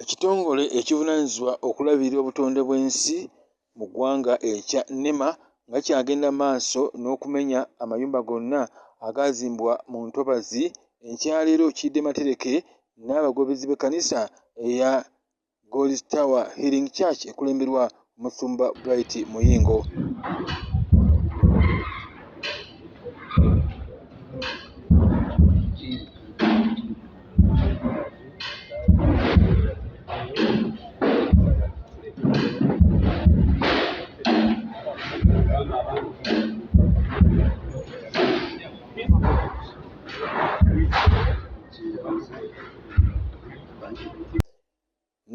Ekitongole ekivunaanyizibwa okulabirira obutonde bw'ensi mu ggwanga ekya NEMA nga kyagenda maaso n'okumenya amayumba gonna agaazimbwa mu ntobazi, ekyaleero kidde matereke n'abagoberezi b'ekkanisa eya God's Tower Healing Church ekulemberwa Musumba Bright Muyingo.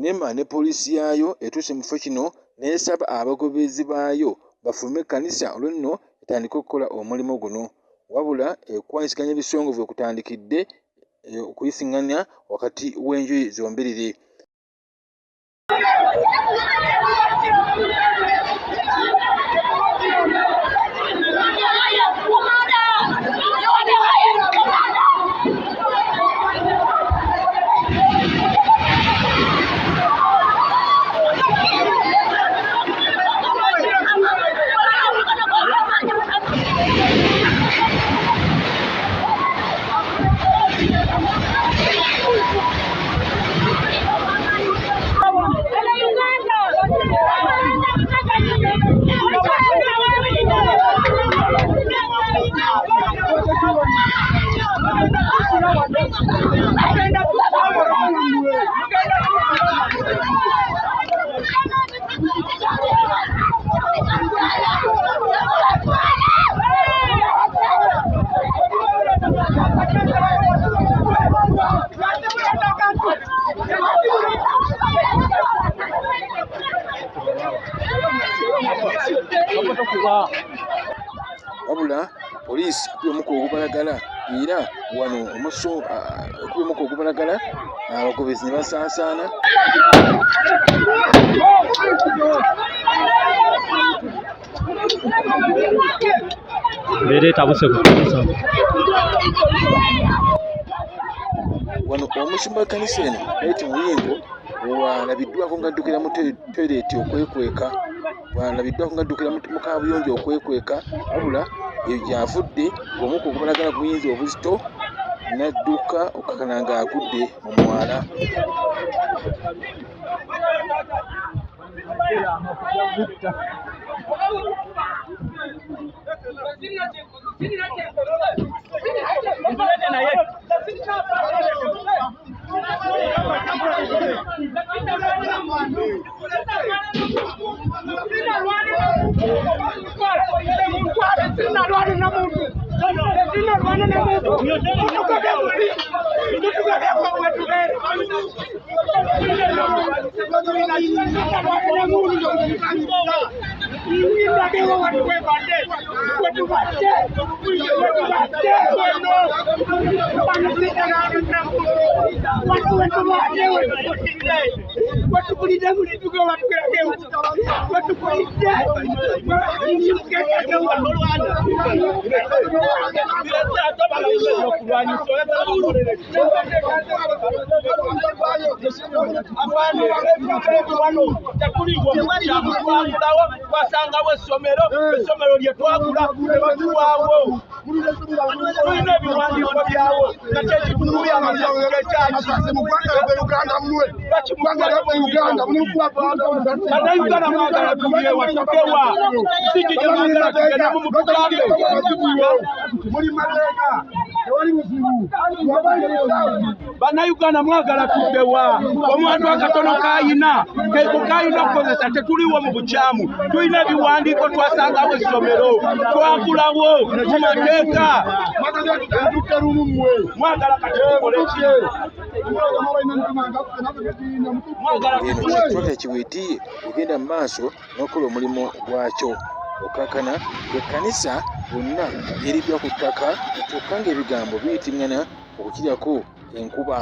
NEMA ne poliisi yaayo etuuse mu kifo kino n'esaba abagoberezi baayo bafulume ekkanisa olw'enno etandike okukola omulimu guno. Wabula ekwayisiganya ebisongovu ekutandikidde okuyisiŋŋanya wakati w'enjuyi zombiriri. Wabula poliisi ekubyemuko ogubalagala era wano ekubyemuko ogubalagala abagoberezi ne basaasaana. Wano omusumba w'ekkanisa eno Bright Muyingo walabiddwako ng'addukira mu toyireti okwekweka, walabiddwako ng'addukira mu kaabuyonjo okwekweka, wabula eyo gy'avudde ng'omuko ogubalagala guyinza obuzito n'adduka okukakana ng'agudde mu mwala. Twasangawo essomero lye twagula nebatuwaawo tulina ebiwandiiko byawo nga kyekitundu by'amasaku g'ekyaki mu ggwanga lyaffe Uganda mmwe bannayuganda mwagala tugewa tugewa sikije mwagala tugenda mumutugambe bannayuganda mwagala tugewa omwandu akatono kayina kayina okukozesa tetuliwo mu bukyamu tulina ebiwandiiko twasangawo essomero twagulawo mu mateeka mwagala katukole Ekitwaka kiweetiye ogenda mu maaso n'okola omulimu gwakyo. Okakana ekkanisa yonna eriddwa ku ttaka kyokka ng'ebigambo biyitiŋŋana okukiryako enkuba.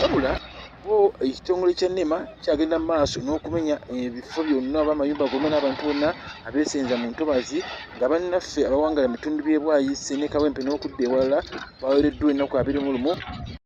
wabula bo ekitongole kya NEMA kyagenda mu maaso n'okumenya ebifo byonna oba amayumba gonna n'abantu bonna abeesenza mu ntobazi nga bannaffe abawangala mu bitundu by'e Bwaise ne Kawempe n'okudda ewalala baweereddwa ennaku 21